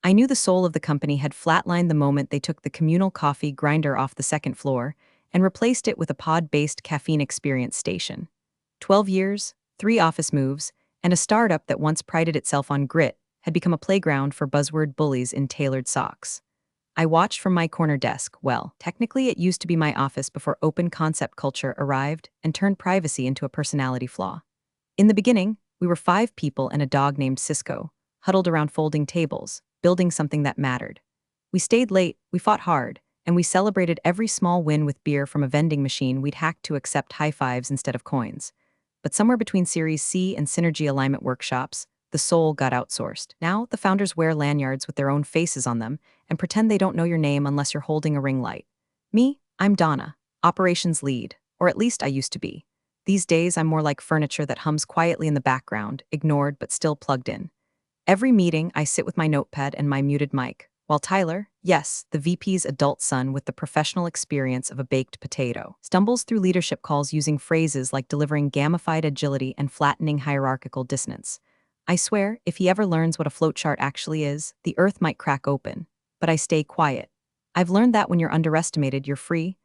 I knew the soul of the company had flatlined the moment they took the communal coffee grinder off the second floor and replaced it with a pod-based caffeine experience station. 12 years, 3 office moves, and a startup that once prided itself on grit had become a playground for buzzword bullies in tailored socks. I watched from my corner desk. Well, technically it used to be my office before open concept culture arrived and turned privacy into a personality flaw. In the beginning, we were 5 people and a dog named Cisco, huddled around folding tables, building something that mattered. We stayed late, we fought hard, and we celebrated every small win with beer from a vending machine we'd hacked to accept high fives instead of coins. But somewhere between Series C and Synergy Alignment workshops, the soul got outsourced. Now, the founders wear lanyards with their own faces on them and pretend they don't know your name unless you're holding a ring light. Me, I'm Donna, operations lead, or at least I used to be. These days, I'm more like furniture that hums quietly in the background, ignored but still plugged in. Every meeting, I sit with my notepad and my muted mic, while Tyler, yes, the VP's adult son with the professional experience of a baked potato, stumbles through leadership calls using phrases like delivering gamified agility and flattening hierarchical dissonance. I swear, if he ever learns what a flowchart actually is, the earth might crack open. But I stay quiet. I've learned that when you're underestimated, you're free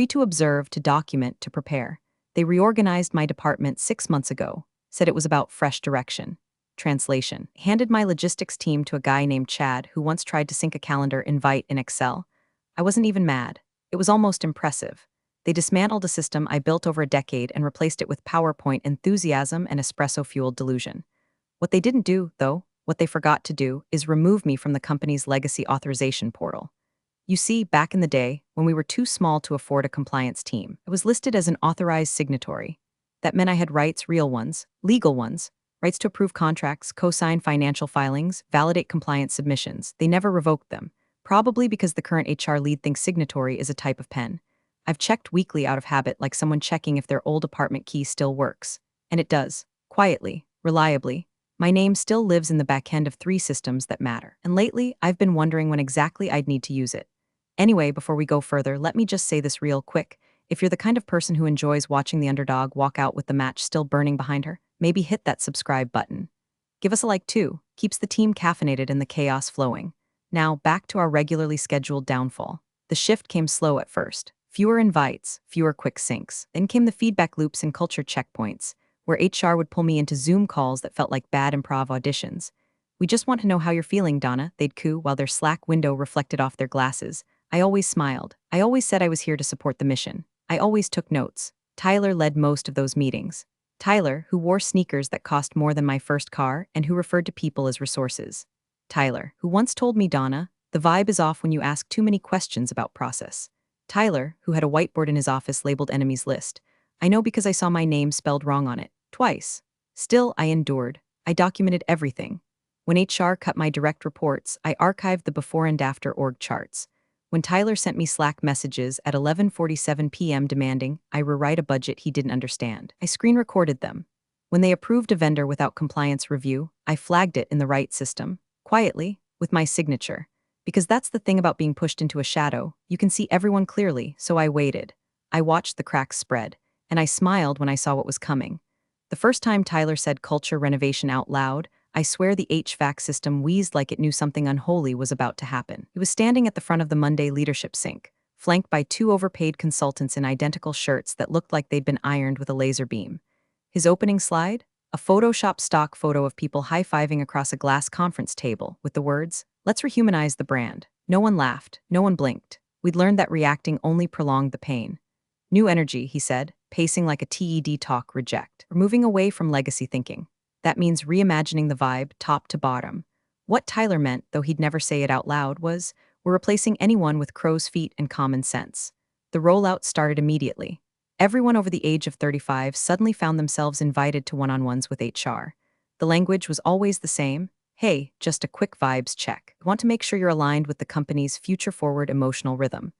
to observe, to document, to prepare. They reorganized my department 6 months ago, said it was about fresh direction. Translation: handed my logistics team to a guy named Chad who once tried to sync a calendar invite in Excel. I wasn't even mad. It was almost impressive. They dismantled a system I built over a decade and replaced it with PowerPoint enthusiasm and espresso-fueled delusion. What they didn't do, though, what they forgot to do, is remove me from the company's legacy authorization portal. You see, back in the day, when we were too small to afford a compliance team, I was listed as an authorized signatory. That meant I had rights, real ones, legal ones, rights to approve contracts, co-sign financial filings, validate compliance submissions. They never revoked them, probably because the current HR lead thinks signatory is a type of pen. I've checked weekly out of habit, like someone checking if their old apartment key still works. And it does. Quietly, reliably. My name still lives in the back end of 3 systems that matter. And lately, I've been wondering when exactly I'd need to use it. Anyway, before we go further, let me just say this real quick. If you're the kind of person who enjoys watching the underdog walk out with the match still burning behind her, maybe hit that subscribe button. Give us a like too. Keeps the team caffeinated and the chaos flowing. Now, back to our regularly scheduled downfall. The shift came slow at first. Fewer invites, fewer quick syncs. Then came the feedback loops and culture checkpoints, where HR would pull me into Zoom calls that felt like bad improv auditions. "We just want to know how you're feeling, Donna," they'd coo while their Slack window reflected off their glasses. I always smiled. I always said I was here to support the mission. I always took notes. Tyler led most of those meetings. Tyler, who wore sneakers that cost more than my first car and who referred to people as resources. Tyler, who once told me, "Donna, the vibe is off when you ask too many questions about process." Tyler, who had a whiteboard in his office labeled enemies list. I know because I saw my name spelled wrong on it, twice. Still, I endured. I documented everything. When HR cut my direct reports, I archived the before and after org charts. When Tyler sent me Slack messages at 11:47 p.m. demanding I rewrite a budget he didn't understand, I screen recorded them. When they approved a vendor without compliance review, I flagged it in the right system, quietly, with my signature. Because that's the thing about being pushed into a shadow, you can see everyone clearly, so I waited. I watched the cracks spread, and I smiled when I saw what was coming. The first time Tyler said culture renovation out loud, I swear the HVAC system wheezed like it knew something unholy was about to happen. He was standing at the front of the Monday leadership sink, flanked by 2 overpaid consultants in identical shirts that looked like they'd been ironed with a laser beam. His opening slide? A Photoshop stock photo of people high-fiving across a glass conference table with the words, "Let's rehumanize the brand." No one laughed, no one blinked. We'd learned that reacting only prolonged the pain. "New energy," he said, pacing like a TED talk reject. "We're moving away from legacy thinking. That means reimagining the vibe, top to bottom." What Tyler meant, though he'd never say it out loud, was, we're replacing anyone with crow's feet and common sense. The rollout started immediately. Everyone over the age of 35 suddenly found themselves invited to one-on-ones with HR. The language was always the same. "Hey, just a quick vibes check. I want to make sure you're aligned with the company's future-forward emotional rhythm."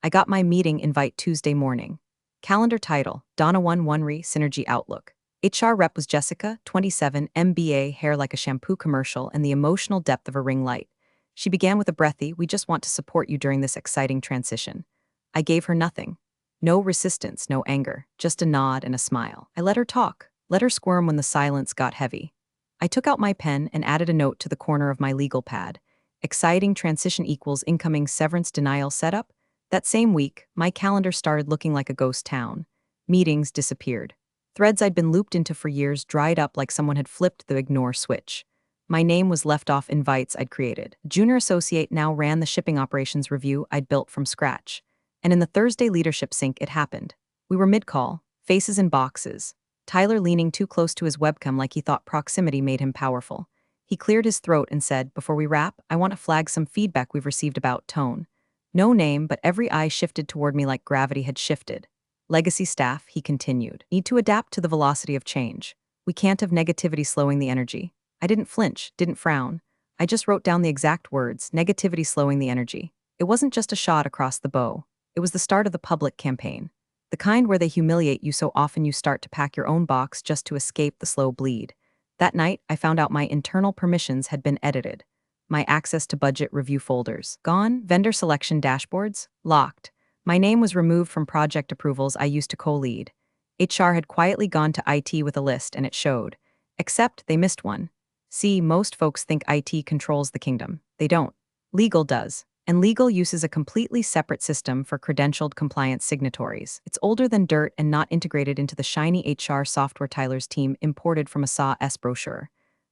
I got my meeting invite Tuesday morning. Calendar title, Donna 1-1 Synergy Outlook. HR rep was Jessica, 27, MBA, hair like a shampoo commercial, and the emotional depth of a ring light. She began with a breathy, "We just want to support you during this exciting transition." I gave her nothing. No resistance, no anger, just a nod and a smile. I let her talk, let her squirm when the silence got heavy. I took out my pen and added a note to the corner of my legal pad. Exciting transition equals incoming severance denial setup. That same week, my calendar started looking like a ghost town. Meetings disappeared. Threads I'd been looped into for years dried up like someone had flipped the ignore switch. My name was left off invites I'd created. A junior associate now ran the shipping operations review I'd built from scratch. And in the Thursday leadership sync, it happened. We were mid-call, faces in boxes. Tyler leaning too close to his webcam like he thought proximity made him powerful. He cleared his throat and said, "Before we wrap, I want to flag some feedback we've received about tone." No name, but every eye shifted toward me like gravity had shifted. Legacy staff, he continued, need to adapt to the velocity of change. We can't have negativity slowing the energy. I didn't flinch, didn't frown. I just wrote down the exact words, negativity slowing the energy. It wasn't just a shot across the bow. It was the start of the public campaign. The kind where they humiliate you so often you start to pack your own box just to escape the slow bleed. That night, I found out my internal permissions had been edited. My access to budget review folders, gone. Vendor selection dashboards, locked. My name was removed from project approvals I used to co-lead. HR had quietly gone to IT with a list, and it showed. Except they missed one. See, most folks think IT controls the kingdom. They don't. Legal does. And legal uses a completely separate system for credentialed compliance signatories. It's older than dirt and not integrated into the shiny HR software Tyler's team imported from a SAW brochure.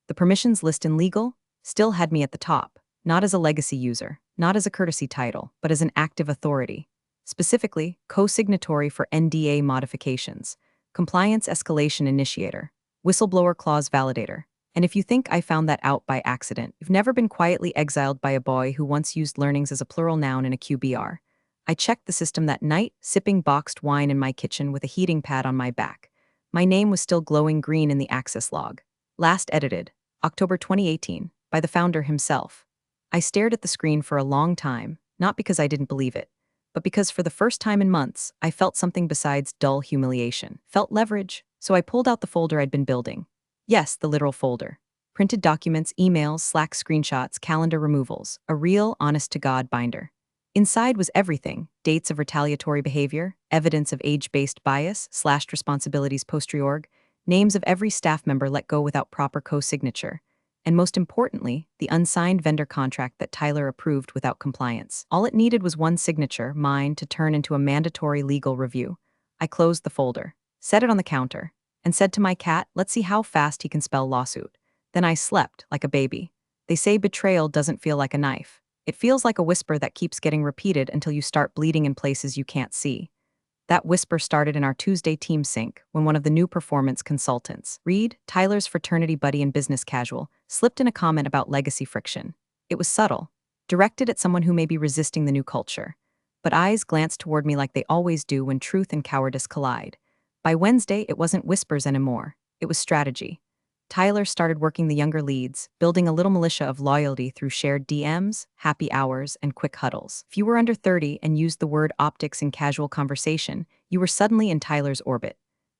The permissions list in legal still had me at the top, not as a legacy user, not as a courtesy title, but as an active authority. Specifically, co-signatory for NDA modifications, compliance escalation initiator, whistleblower clause validator. And if you think I found that out by accident, you've never been quietly exiled by a boy who once used learnings as a plural noun in a QBR. I checked the system that night, sipping boxed wine in my kitchen with a heating pad on my back. My name was still glowing green in the access log. Last edited, October 2018, by the founder himself. I stared at the screen for a long time, not because I didn't believe it, but because for the first time in months, I felt something besides dull humiliation. Felt leverage, so I pulled out the folder I'd been building. Yes, the literal folder. Printed documents, emails, Slack screenshots, calendar removals. A real, honest-to-God binder. Inside was everything: dates of retaliatory behavior, evidence of age-based bias, slashed responsibilities post-reorg, names of every staff member let go without proper co-signature, and most importantly, the unsigned vendor contract that Tyler approved without compliance. All it needed was one signature, mine, to turn into a mandatory legal review. I closed the folder, set it on the counter, and said to my cat, "Let's see how fast he can spell lawsuit." Then I slept like a baby. They say betrayal doesn't feel like a knife. It feels like a whisper that keeps getting repeated until you start bleeding in places you can't see. That whisper started in our Tuesday team sync when one of the new performance consultants, Reed, Tyler's fraternity buddy and business casual, slipped in a comment about legacy friction. It was subtle, directed at someone who may be resisting the new culture. But eyes glanced toward me like they always do when truth and cowardice collide. By Wednesday, it wasn't whispers anymore. It was strategy. Tyler started working the younger leads, building a little militia of loyalty through shared DMs, happy hours, and quick huddles. If you were under 30 and used the word optics in casual conversation, you were suddenly in Tyler's orbit.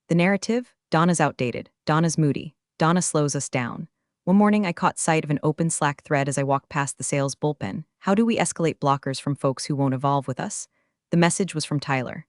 The narrative? Donna's outdated. Donna's moody. Donna slows us down. One morning, I caught sight of an open Slack thread as I walked past the sales bullpen. How do we escalate blockers from folks who won't evolve with us? The message was from Tyler.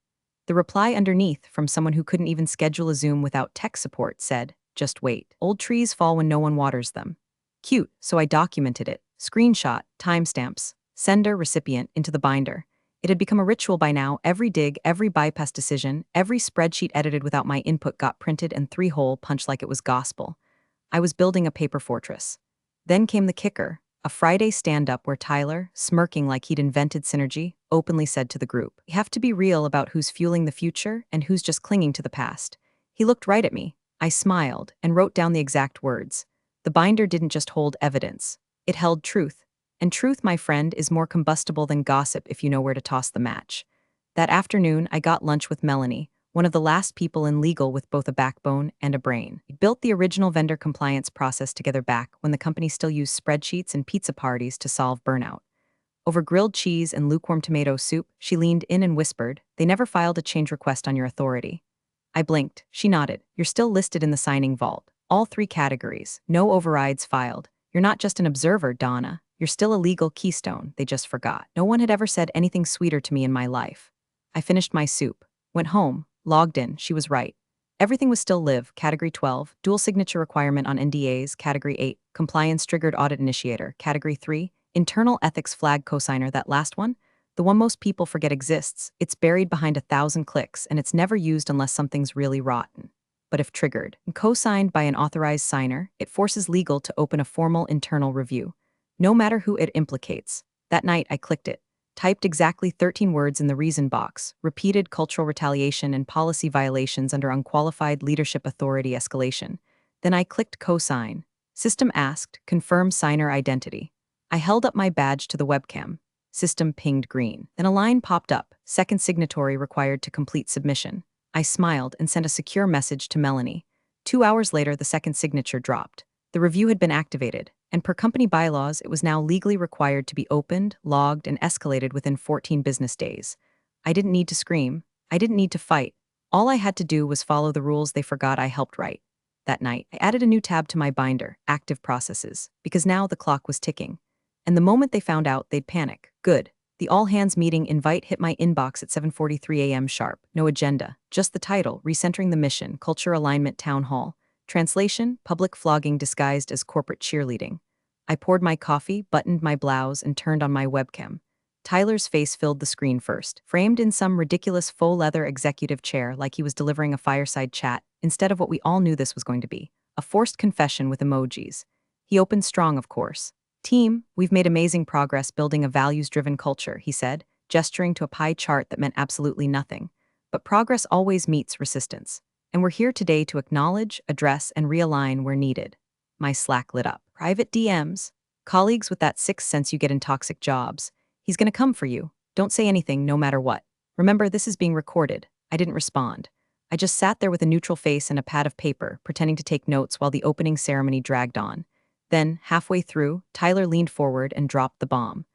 The reply underneath, from someone who couldn't even schedule a Zoom without tech support, said, "Just wait. Old trees fall when no one waters them." Cute, so I documented it. Screenshot, timestamps, sender, recipient, into the binder. It had become a ritual by now. Every dig, every bypass decision, every spreadsheet edited without my input got printed and three-hole punched like it was gospel. I was building a paper fortress. Then came the kicker, a Friday stand-up where Tyler, smirking like he'd invented synergy, openly said to the group, "You have to be real about who's fueling the future and who's just clinging to the past." He looked right at me. I smiled and wrote down the exact words. The binder didn't just hold evidence. It held truth. And truth, my friend, is more combustible than gossip if you know where to toss the match. That afternoon, I got lunch with Melanie, one of the last people in legal with both a backbone and a brain. We built the original vendor compliance process together back when the company still used spreadsheets and pizza parties to solve burnout. Over grilled cheese and lukewarm tomato soup, she leaned in and whispered, "They never filed a change request on your authority." I blinked. She nodded. "You're still listed in the signing vault. All 3 categories. No overrides filed. You're not just an observer, Donna. You're still a legal keystone. They just forgot." No one had ever said anything sweeter to me in my life. I finished my soup, went home, logged in. She was right. Everything was still live. Category 12, dual signature requirement on NDAs. Category 8, compliance triggered audit initiator. Category 3, Internal ethics flag cosigner, that last one? The one most people forget exists. It's buried behind 1,000 clicks, and it's never used unless something's really rotten. But if triggered and co-signed by an authorized signer, it forces legal to open a formal internal review, no matter who it implicates. That night, I clicked it, typed exactly 13 words in the reason box, repeated cultural retaliation and policy violations under unqualified leadership authority escalation. Then I clicked co-sign. System asked, confirm signer identity. I held up my badge to the webcam. System pinged green. Then a line popped up, second signatory required to complete submission. I smiled and sent a secure message to Melanie. 2 hours later, the second signature dropped. The review had been activated, and per company bylaws, it was now legally required to be opened, logged, and escalated within 14 business days. I didn't need to scream. I didn't need to fight. All I had to do was follow the rules they forgot I helped write. That night, I added a new tab to my binder, Active Processes, because now the clock was ticking. And the moment they found out, they'd panic. Good. The all-hands meeting invite hit my inbox at 7:43 a.m. sharp. No agenda, just the title, Recentering the Mission, Culture Alignment Town Hall. Translation, public flogging disguised as corporate cheerleading. I poured my coffee, buttoned my blouse, and turned on my webcam. Tyler's face filled the screen first, framed in some ridiculous faux leather executive chair like he was delivering a fireside chat, instead of what we all knew this was going to be, a forced confession with emojis. He opened strong, of course. Team, we've made amazing progress building a values-driven culture, he said, gesturing to a pie chart that meant absolutely nothing. But progress always meets resistance. And we're here today to acknowledge, address, and realign where needed. My Slack lit up. Private DMs. Colleagues with that sixth sense you get in toxic jobs. He's gonna come for you. Don't say anything, no matter what. Remember, this is being recorded. I didn't respond. I just sat there with a neutral face and a pad of paper, pretending to take notes while the opening ceremony dragged on. Then, halfway through, Tyler leaned forward and dropped the bomb.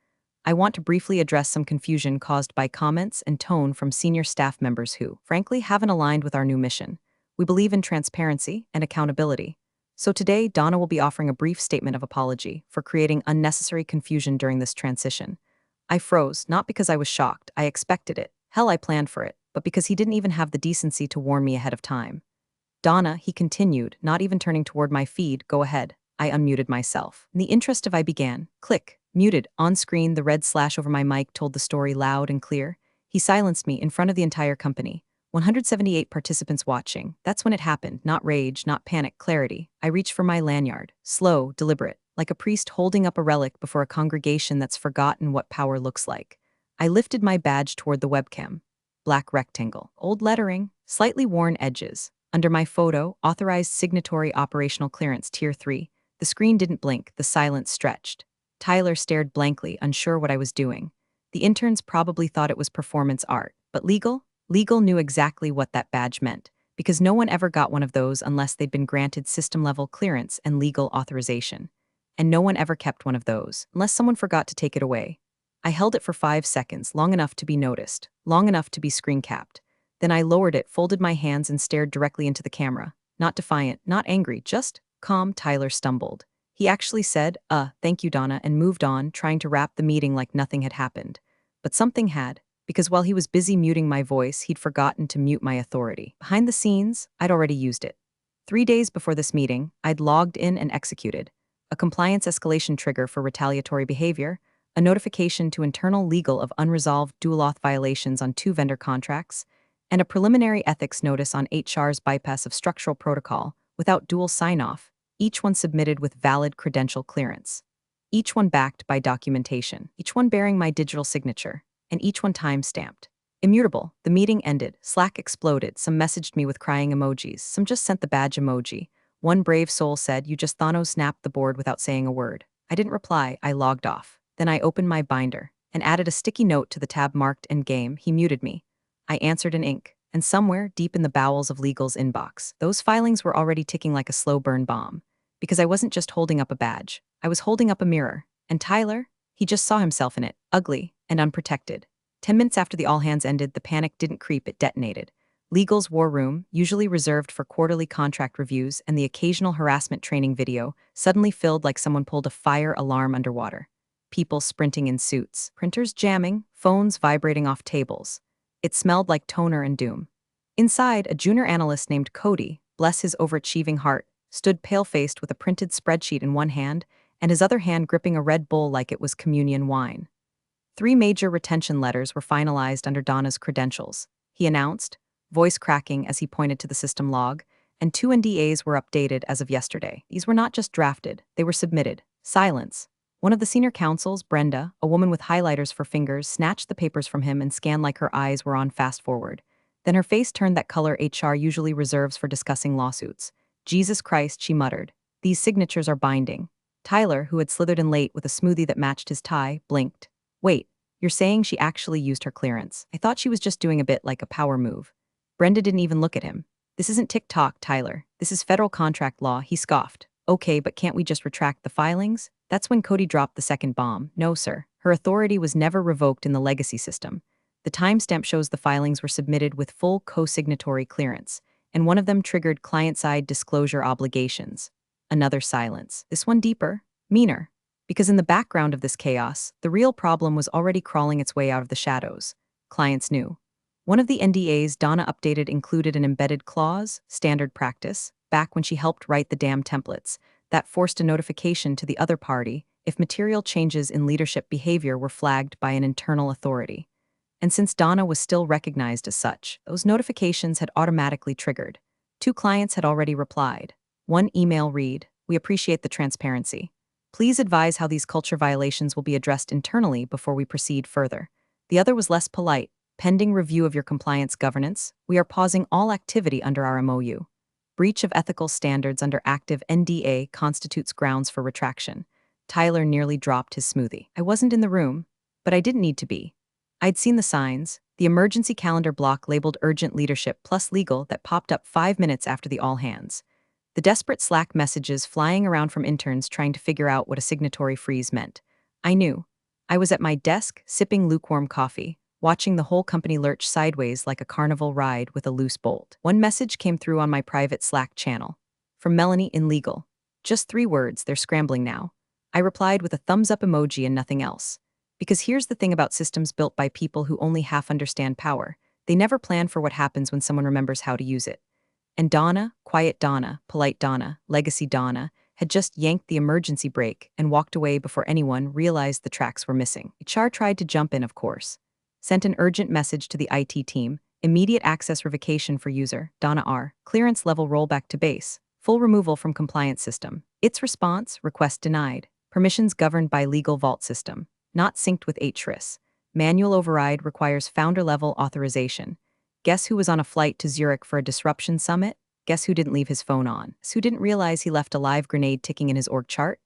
I want to briefly address some confusion caused by comments and tone from senior staff members who, frankly, haven't aligned with our new mission. We believe in transparency and accountability. So today, Donna will be offering a brief statement of apology for creating unnecessary confusion during this transition. I froze, not because I was shocked, I expected it. Hell, I planned for it, but because he didn't even have the decency to warn me ahead of time. Donna, he continued, not even turning toward my feed, go ahead. I unmuted myself. In the interest of I began. Click. Muted. On screen, the red slash over my mic told the story loud and clear. He silenced me in front of the entire company. 178 participants watching. That's when it happened. Not rage, not panic, clarity. I reached for my lanyard. Slow, deliberate. Like a priest holding up a relic before a congregation that's forgotten what power looks like. I lifted my badge toward the webcam. Black rectangle. Old lettering. Slightly worn edges. Under my photo, authorized signatory operational clearance Tier 3. The screen didn't blink, the silence stretched. Tyler stared blankly, unsure what I was doing. The interns probably thought it was performance art, but legal knew exactly what that badge meant, because no one ever got one of those unless they'd been granted system-level clearance and legal authorization. And no one ever kept one of those, unless someone forgot to take it away. I held it for 5 seconds, long enough to be noticed, long enough to be screen-capped. Then I lowered it, folded my hands, and stared directly into the camera. Not defiant, not angry, just calm. Tyler stumbled. He actually said, thank you, Donna, and moved on, trying to wrap the meeting like nothing had happened. But something had, because while he was busy muting my voice, he'd forgotten to mute my authority. Behind the scenes, I'd already used it. 3 days before this meeting, I'd logged in and executed a compliance escalation trigger for retaliatory behavior, a notification to internal legal of unresolved dual auth violations on 2 vendor contracts, and a preliminary ethics notice on HR's bypass of structural protocol without dual sign-off, each one submitted with valid credential clearance, each one backed by documentation, each one bearing my digital signature, and each one time-stamped. Immutable, the meeting ended, Slack exploded, some messaged me with crying emojis, some just sent the badge emoji. One brave soul said, you just Thanos snapped the board without saying a word. I didn't reply, I logged off. Then I opened my binder and added a sticky note to the tab marked Endgame. He muted me. I answered in ink, and somewhere deep in the bowels of legal's inbox, those filings were already ticking like a slow burn bomb. Because I wasn't just holding up a badge, I was holding up a mirror. And Tyler? He just saw himself in it, ugly and unprotected. 10 minutes after the all hands ended, the panic didn't creep, it detonated. Legal's war room, usually reserved for quarterly contract reviews and the occasional harassment training video, suddenly filled like someone pulled a fire alarm underwater. People sprinting in suits, printers jamming, phones vibrating off tables. It smelled like toner and doom. Inside, a junior analyst named Cody, bless his overachieving heart, stood pale-faced with a printed spreadsheet in one hand and his other hand gripping a Red Bull like it was communion wine. 3 major retention letters were finalized under Donna's credentials, he announced, voice cracking as he pointed to the system log, and 2 NDAs were updated as of yesterday. These were not just drafted, they were submitted. Silence. One of the senior counsels, Brenda, a woman with highlighters for fingers, snatched the papers from him and scanned like her eyes were on fast forward. Then her face turned that color HR usually reserves for discussing lawsuits. Jesus Christ, she muttered. These signatures are binding. Tyler, who had slithered in late with a smoothie that matched his tie, blinked. Wait, you're saying she actually used her clearance? I thought she was just doing a bit like a power move. Brenda didn't even look at him. This isn't TikTok, Tyler. This is federal contract law, he scoffed. Okay, but can't we just retract the filings? That's when Cody dropped the second bomb. No, sir. Her authority was never revoked in the legacy system. The timestamp shows the filings were submitted with full co-signatory clearance, and one of them triggered client-side disclosure obligations. Another silence. This one deeper, meaner. Because in the background of this chaos, the real problem was already crawling its way out of the shadows. Clients knew. One of the NDAs Donna updated included an embedded clause, standard practice, back when she helped write the damn templates, that forced a notification to the other party if material changes in leadership behavior were flagged by an internal authority. And since Donna was still recognized as such, those notifications had automatically triggered. 2 clients had already replied. One email read, "We appreciate the transparency. Please advise how these culture violations will be addressed internally before we proceed further." The other was less polite. "Pending review of your compliance governance, we are pausing all activity under our MOU. Breach of ethical standards under active NDA constitutes grounds for retraction." Tyler nearly dropped his smoothie. I wasn't in the room, but I didn't need to be. I'd seen the signs, the emergency calendar block labeled urgent leadership plus legal that popped up 5 minutes after the all hands. The desperate Slack messages flying around from interns trying to figure out what a signatory freeze meant. I knew. I was at my desk, sipping lukewarm coffee, watching the whole company lurch sideways like a carnival ride with a loose bolt. One message came through on my private Slack channel. From Melanie in legal. Just 3 words, they're scrambling now. I replied with a thumbs-up emoji and nothing else. Because here's the thing about systems built by people who only half understand power. They never plan for what happens when someone remembers how to use it. And Donna, quiet Donna, polite Donna, legacy Donna, had just yanked the emergency brake and walked away before anyone realized the tracks were missing. HR tried to jump in, of course. Sent an urgent message to the IT team, immediate access revocation for user, Donna R, clearance level rollback to base, full removal from compliance system. Its response, request denied. Permissions governed by legal vault system, not synced with HRIS. Manual override requires founder-level authorization. Guess who was on a flight to Zurich for a disruption summit? Guess who didn't leave his phone on? Guess who didn't realize he left a live grenade ticking in his org chart?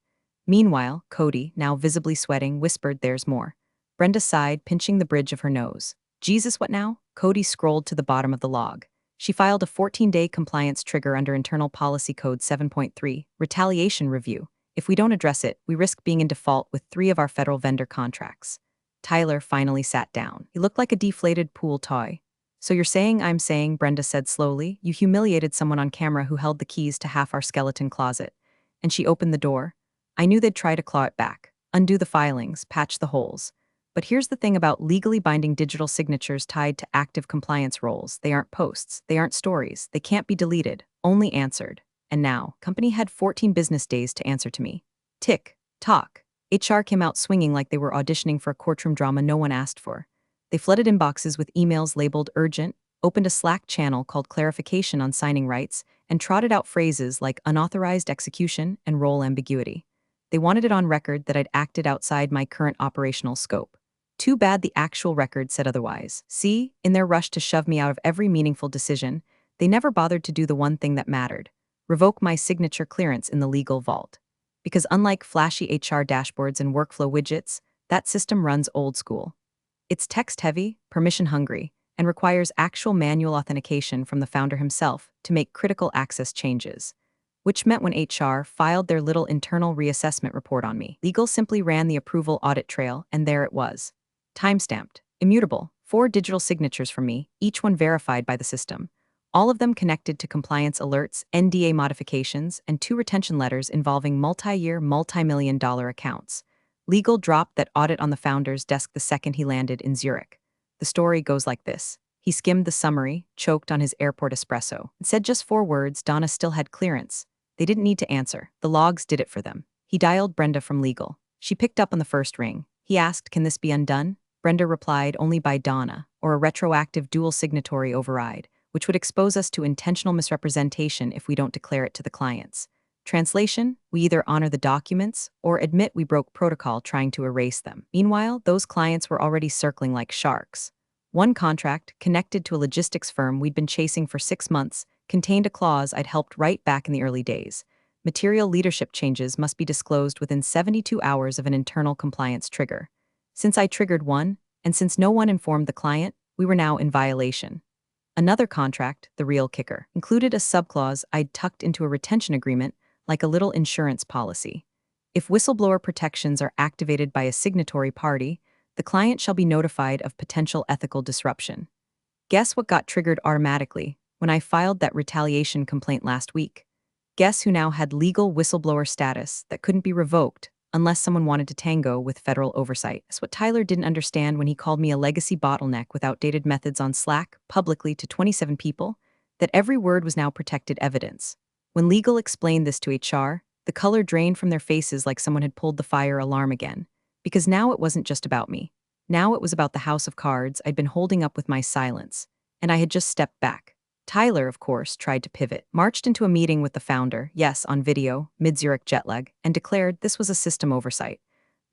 Meanwhile, Cody, now visibly sweating, whispered, "There's more." Brenda sighed, pinching the bridge of her nose. "Jesus, what now?" Cody scrolled to the bottom of the log. She filed a 14-day compliance trigger under Internal Policy Code 7.3, Retaliation Review. If we don't address it, we risk being in default with 3 of our federal vendor contracts. Tyler finally sat down. He looked like a deflated pool toy. "So you're saying I'm saying," Brenda said slowly, "you humiliated someone on camera who held the keys to half our skeleton closet." And she opened the door. I knew they'd try to claw it back, undo the filings, patch the holes. But here's the thing about legally binding digital signatures tied to active compliance roles. They aren't posts, they aren't stories, they can't be deleted, only answered. And now, company had 14 business days to answer to me. Tick, tock. HR came out swinging like they were auditioning for a courtroom drama no one asked for. They flooded inboxes with emails labeled urgent, opened a Slack channel called Clarification on Signing Rights, and trotted out phrases like unauthorized execution and role ambiguity. They wanted it on record that I'd acted outside my current operational scope. Too bad the actual record said otherwise. See, in their rush to shove me out of every meaningful decision, they never bothered to do the one thing that mattered: revoke my signature clearance in the legal vault. Because unlike flashy HR dashboards and workflow widgets, that system runs old school. It's text-heavy, permission-hungry, and requires actual manual authentication from the founder himself to make critical access changes. Which meant when HR filed their little internal reassessment report on me, legal simply ran the approval audit trail, and there it was. Time-stamped, immutable, 4 digital signatures from me, each one verified by the system. All of them connected to compliance alerts, NDA modifications, and 2 retention letters involving multi-year, multi-million-dollar accounts. Legal dropped that audit on the founder's desk the second he landed in Zurich. The story goes like this. He skimmed the summary, choked on his airport espresso, and said just 4 words. Donna still had clearance. They didn't need to answer. The logs did it for them. He dialed Brenda from legal. She picked up on the first ring. He asked, "Can this be undone?" Brenda replied, "Only by Donna, or a retroactive dual signatory override, which would expose us to intentional misrepresentation if we don't declare it to the clients. Translation: we either honor the documents or admit we broke protocol trying to erase them." Meanwhile, those clients were already circling like sharks. One contract, connected to a logistics firm we'd been chasing for 6 months, contained a clause I'd helped write back in the early days. Material leadership changes must be disclosed within 72 hours of an internal compliance trigger. Since I triggered one, and since no one informed the client, we were now in violation. Another contract, the real kicker, included a subclause I'd tucked into a retention agreement like a little insurance policy. If whistleblower protections are activated by a signatory party, the client shall be notified of potential ethical disruption. Guess what got triggered automatically when I filed that retaliation complaint last week? Guess who now had legal whistleblower status that couldn't be revoked unless someone wanted to tango with federal oversight? That's what Tyler didn't understand when he called me a legacy bottleneck with outdated methods on Slack publicly to 27 people, that every word was now protected evidence. When legal explained this to HR, the color drained from their faces like someone had pulled the fire alarm again. Because now it wasn't just about me. Now it was about the house of cards I'd been holding up with my silence, and I had just stepped back. Tyler, of course, tried to pivot, marched into a meeting with the founder, yes, on video, mid-Zurich jet lag, and declared this was a system oversight.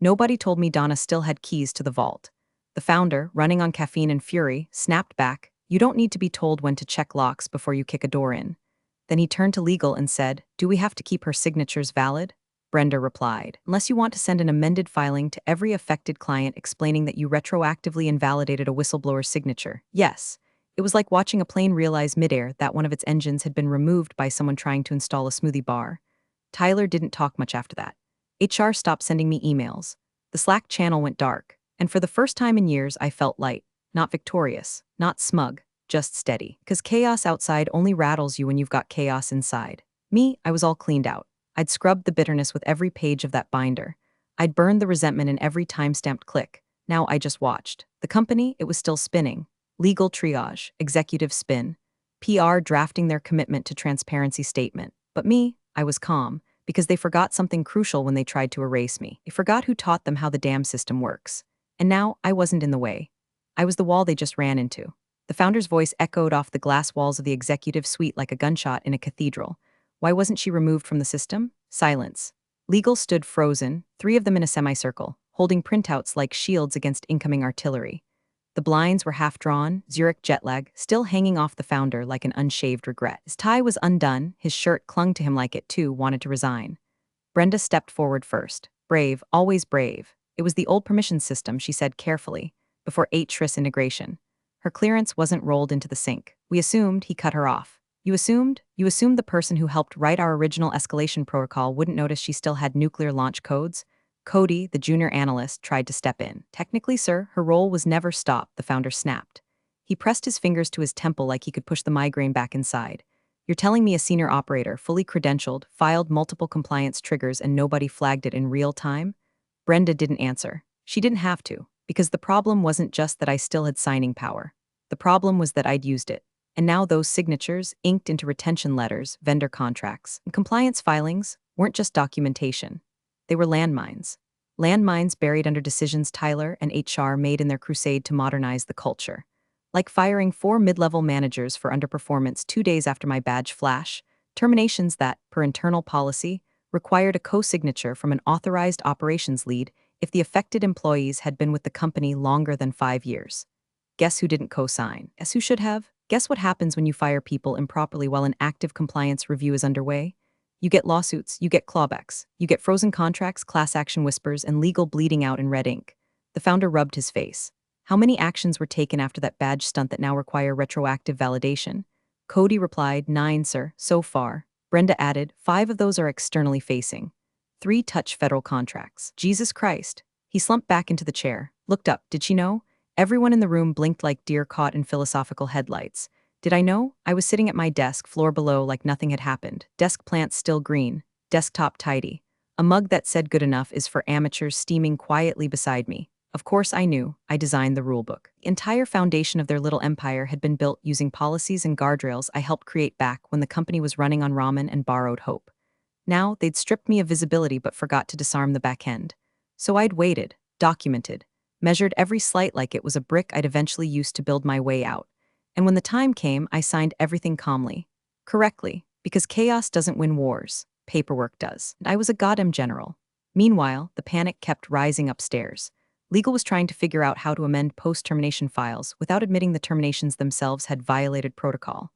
Nobody told me Donna still had keys to the vault. The founder, running on caffeine and fury, snapped back, "You don't need to be told when to check locks before you kick a door in." Then he turned to legal and said, "Do we have to keep her signatures valid?" Brenda replied, "Unless you want to send an amended filing to every affected client explaining that you retroactively invalidated a whistleblower's signature. Yes." It was like watching a plane realize midair that one of its engines had been removed by someone trying to install a smoothie bar. Tyler didn't talk much after that. HR stopped sending me emails. The Slack channel went dark, and for the first time in years I felt light, not victorious, not smug, just steady. Because chaos outside only rattles you when you've got chaos inside. Me, I was all cleaned out. I'd scrubbed the bitterness with every page of that binder. I'd burned the resentment in every time-stamped click. Now I just watched. The company, it was still spinning. Legal triage, executive spin, PR drafting their commitment to transparency statement. But me, I was calm, because they forgot something crucial when they tried to erase me. They forgot who taught them how the damn system works. And now, I wasn't in the way. I was the wall they just ran into. The founder's voice echoed off the glass walls of the executive suite like a gunshot in a cathedral. Why wasn't she removed from the system? Silence. Legal stood frozen, 3 of them in a semicircle, holding printouts like shields against incoming artillery. The blinds were half-drawn, Zurich jet lag, still hanging off the founder like an unshaved regret. His tie was undone, his shirt clung to him like it, too, wanted to resign. Brenda stepped forward first. Brave, always brave. It was the old permission system, she said carefully, before HRIS integration. Her clearance wasn't rolled into the sink. We assumed he cut her off. You assumed? You assumed the person who helped write our original escalation protocol wouldn't notice she still had nuclear launch codes? Cody, the junior analyst, tried to step in. Technically, sir, her role was never stopped, the founder snapped. He pressed his fingers to his temple like he could push the migraine back inside. You're telling me a senior operator, fully credentialed, filed multiple compliance triggers and nobody flagged it in real time? Brenda didn't answer. She didn't have to, because the problem wasn't just that I still had signing power. The problem was that I'd used it. And now those signatures, inked into retention letters, vendor contracts, and compliance filings, weren't just documentation. They were landmines. Landmines buried under decisions Tyler and HR made in their crusade to modernize the culture. Like firing 4 mid-level managers for underperformance 2 days after my badge flash, terminations that, per internal policy, required a co-signature from an authorized operations lead if the affected employees had been with the company longer than 5 years. Guess who didn't co-sign? Guess who should have? Guess what happens when you fire people improperly while an active compliance review is underway? You get lawsuits, you get clawbacks, you get frozen contracts, class action whispers, and legal bleeding out in red ink. The founder rubbed his face. How many actions were taken after that badge stunt that now require retroactive validation? Cody replied, 9, sir, so far. Brenda added, 5 of those are externally facing. 3 touch federal contracts. Jesus Christ. He slumped back into the chair, looked up. Did she know? Everyone in the room blinked like deer caught in philosophical headlights. Did I know? I was sitting at my desk, floor below, like nothing had happened. Desk plants still green. Desktop tidy. A mug that said good enough is for amateurs steaming quietly beside me. Of course I knew. I designed the rulebook. The entire foundation of their little empire had been built using policies and guardrails I helped create back when the company was running on ramen and borrowed hope. Now, they'd stripped me of visibility but forgot to disarm the back end. So I'd waited, documented, measured every slight like it was a brick I'd eventually use to build my way out. And when the time came, I signed everything calmly. Correctly, because chaos doesn't win wars, paperwork does. And I was a goddamn general. Meanwhile, the panic kept rising upstairs. Legal was trying to figure out how to amend post-termination files without admitting the terminations themselves had violated protocol.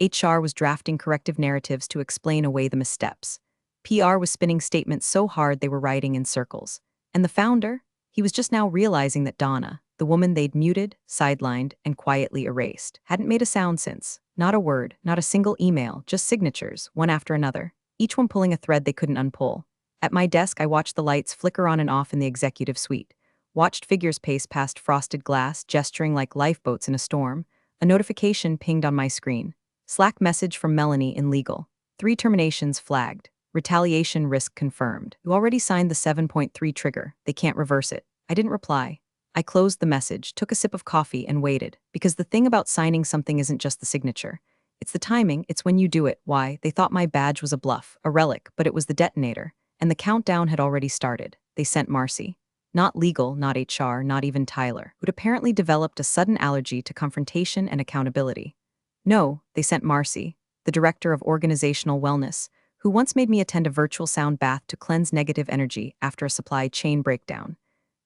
HR was drafting corrective narratives to explain away the missteps. PR was spinning statements so hard they were writing in circles. And the founder? He was just now realizing that Donna, the woman they'd muted, sidelined, and quietly erased, hadn't made a sound since. Not a word, not a single email, just signatures, one after another, each one pulling a thread they couldn't unpull. At my desk, I watched the lights flicker on and off in the executive suite. Watched figures pace past frosted glass, gesturing like lifeboats in a storm. A notification pinged on my screen. Slack message from Melanie in legal. 3 terminations flagged. Retaliation risk confirmed. You already signed the 7.3 trigger. They can't reverse it. I didn't reply. I closed the message, took a sip of coffee, and waited. Because the thing about signing something isn't just the signature. It's the timing, it's when you do it. Why? They thought my badge was a bluff, a relic, but it was the detonator. And the countdown had already started. They sent Marcy. Not legal, not HR, not even Tyler, who'd apparently developed a sudden allergy to confrontation and accountability. No, they sent Marcy, the director of organizational wellness, who once made me attend a virtual sound bath to cleanse negative energy after a supply chain breakdown.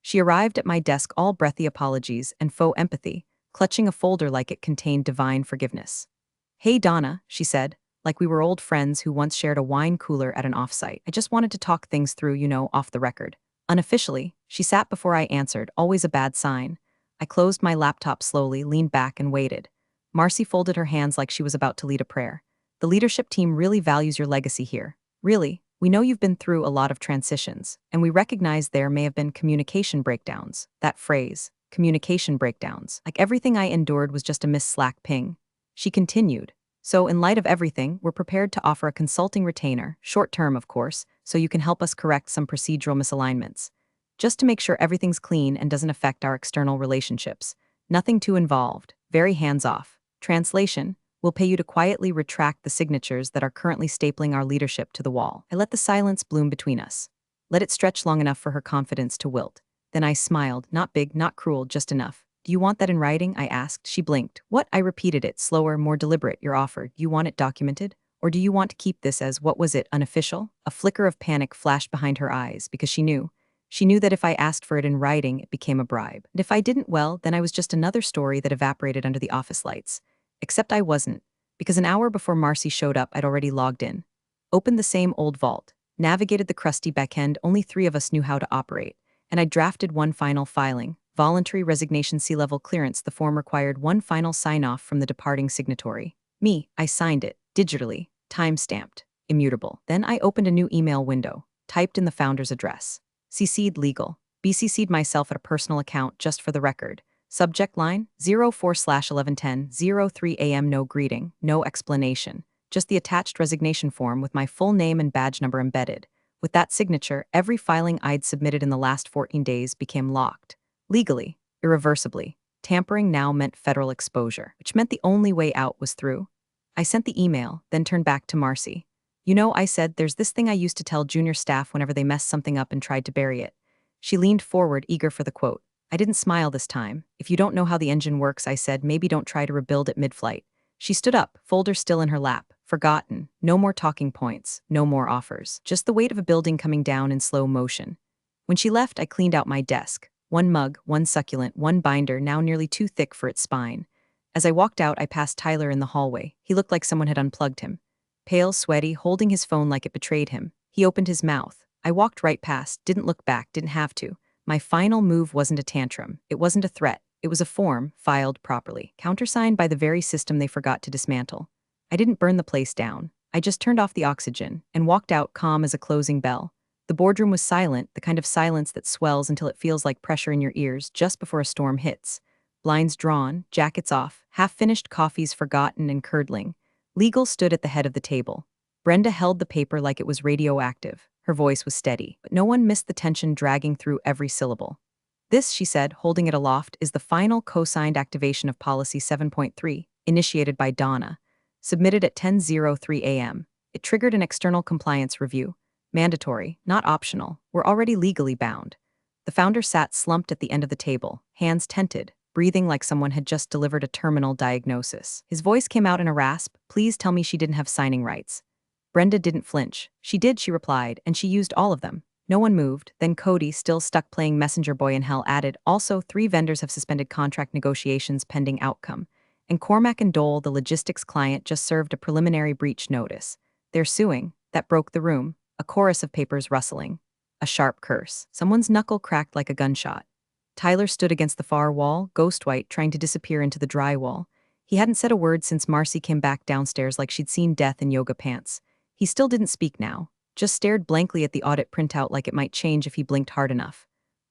She arrived at my desk all breathy apologies and faux empathy, clutching a folder like it contained divine forgiveness. "Hey Donna," she said, like we were old friends who once shared a wine cooler at an offsite. "I just wanted to talk things through, off the record." Unofficially, she sat before I answered, always a bad sign. I closed my laptop slowly, leaned back, and waited. Marcy folded her hands like she was about to lead a prayer. "The leadership team really values your legacy here. Really, we know you've been through a lot of transitions, and we recognize there may have been communication breakdowns." That phrase, communication breakdowns, like everything I endured was just a missed Slack ping. She continued, "So in light of everything, we're prepared to offer a consulting retainer, short-term of course, so you can help us correct some procedural misalignments. Just to make sure everything's clean and doesn't affect our external relationships. Nothing too involved, very hands-off. Translation, we'll pay you to quietly retract the signatures that are currently stapling our leadership to the wall." I let the silence bloom between us. Let it stretch long enough for her confidence to wilt. Then I smiled, not big, not cruel, just enough. "Do you want that in writing?" I asked. She blinked. "What?" I repeated it, slower, more deliberate. "Your offer. Do you want it documented? Or do you want to keep this as, what was it, unofficial?" A flicker of panic flashed behind her eyes, because she knew. She knew that if I asked for it in writing, it became a bribe. And if I didn't, well, then I was just another story that evaporated under the office lights. Except I wasn't, because an hour before Marcy showed up, I'd already logged in. Opened the same old vault, navigated the crusty backend only 3 of us knew how to operate, and I drafted one final filing, voluntary resignation C-level clearance. The form required one final sign-off from the departing signatory. Me, I signed it, digitally, time-stamped, immutable. Then I opened a new email window, typed in the founder's address. CC'd legal. BCC'd myself at a personal account just for the record. Subject line, 04/1110, 03 a.m. No greeting, no explanation. Just the attached resignation form with my full name and badge number embedded. With that signature, every filing I'd submitted in the last 14 days became locked. Legally, irreversibly. Tampering now meant federal exposure, which meant the only way out was through. I sent the email, then turned back to Marcy. I said, "There's this thing I used to tell junior staff whenever they messed something up and tried to bury it." She leaned forward, eager for the quote. I didn't smile this time. "If you don't know how the engine works," I said, "maybe don't try to rebuild it mid-flight." She stood up, folder still in her lap. Forgotten. No more talking points. No more offers. Just the weight of a building coming down in slow motion. When she left, I cleaned out my desk. One mug, one succulent, one binder, now nearly too thick for its spine. As I walked out, I passed Tyler in the hallway. He looked like someone had unplugged him. Pale, sweaty, holding his phone like it betrayed him. He opened his mouth. I walked right past, didn't look back, didn't have to. My final move wasn't a tantrum. It wasn't a threat. It was a form, filed properly, countersigned by the very system they forgot to dismantle. I didn't burn the place down. I just turned off the oxygen and walked out calm as a closing bell. The boardroom was silent, the kind of silence that swells until it feels like pressure in your ears just before a storm hits. Blinds drawn, jackets off, half-finished coffees forgotten and curdling. Legal stood at the head of the table. Brenda held the paper like it was radioactive. Her voice was steady, but no one missed the tension dragging through every syllable. "This," she said, holding it aloft, "is the final co-signed activation of Policy 7.3, initiated by Donna. Submitted at 10:03 a.m. It triggered an external compliance review. Mandatory, not optional. We're already legally bound. The founder sat slumped at the end of the table, hands tented, breathing like someone had just delivered a terminal diagnosis. His voice came out in a rasp. Please tell me she didn't have signing rights. Brenda didn't flinch. She did, she replied, and she used all of them. No one moved. Then Cody, still stuck playing messenger boy in hell, added, also 3 vendors have suspended contract negotiations pending outcome. And Cormack and Dole, the logistics client, just served a preliminary breach notice. They're suing. That broke the room. A chorus of papers rustling. A sharp curse. Someone's knuckle cracked like a gunshot. Tyler stood against the far wall, ghost white, trying to disappear into the drywall. He hadn't said a word since Marcy came back downstairs like she'd seen death in yoga pants. He still didn't speak now, just stared blankly at the audit printout like it might change if he blinked hard enough.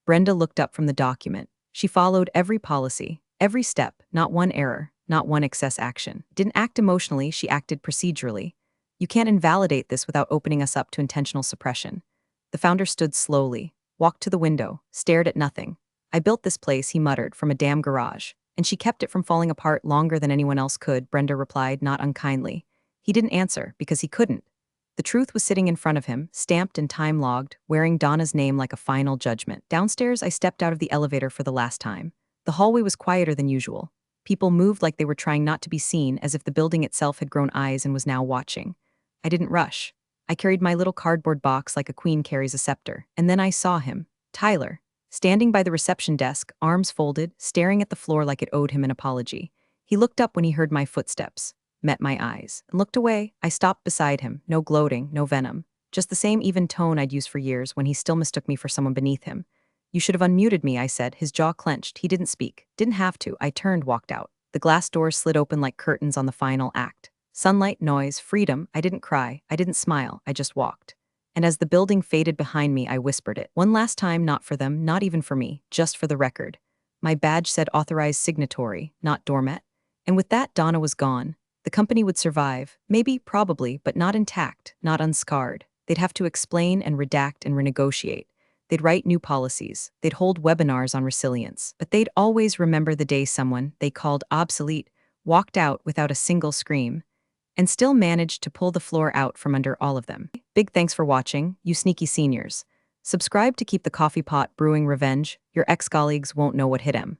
Brenda looked up from the document. She followed every policy, every step, not one error, not one excess action. Didn't act emotionally, she acted procedurally. You can't invalidate this without opening us up to intentional suppression. The founder stood slowly, walked to the window, stared at nothing. I built this place, he muttered, from a damn garage. And she kept it from falling apart longer than anyone else could, Brenda replied, not unkindly. He didn't answer, because he couldn't. The truth was sitting in front of him, stamped and time-logged, wearing Donna's name like a final judgment. Downstairs, I stepped out of the elevator for the last time. The hallway was quieter than usual. People moved like they were trying not to be seen, as if the building itself had grown eyes and was now watching. I didn't rush. I carried my little cardboard box like a queen carries a scepter. And then I saw him, Tyler, standing by the reception desk, arms folded, staring at the floor like it owed him an apology. He looked up when he heard my footsteps, met my eyes, and looked away. I stopped beside him, no gloating, no venom. Just the same even tone I'd used for years when he still mistook me for someone beneath him. You should have unmuted me, I said, his jaw clenched. He didn't speak. Didn't have to. I turned, walked out. The glass doors slid open like curtains on the final act. Sunlight, noise, freedom. I didn't cry. I didn't smile. I just walked. And as the building faded behind me, I whispered it. One last time, not for them, not even for me, just for the record. My badge said authorized signatory, not doormat. And with that, Donna was gone. The company would survive, maybe, probably, but not intact, not unscarred. They'd have to explain and redact and renegotiate. They'd write new policies. They'd hold webinars on resilience. But they'd always remember the day someone, they called obsolete, walked out without a single scream, and still managed to pull the floor out from under all of them. Big thanks for watching, you sneaky seniors. Subscribe to keep the coffee pot brewing revenge. Your ex-colleagues won't know what hit 'em.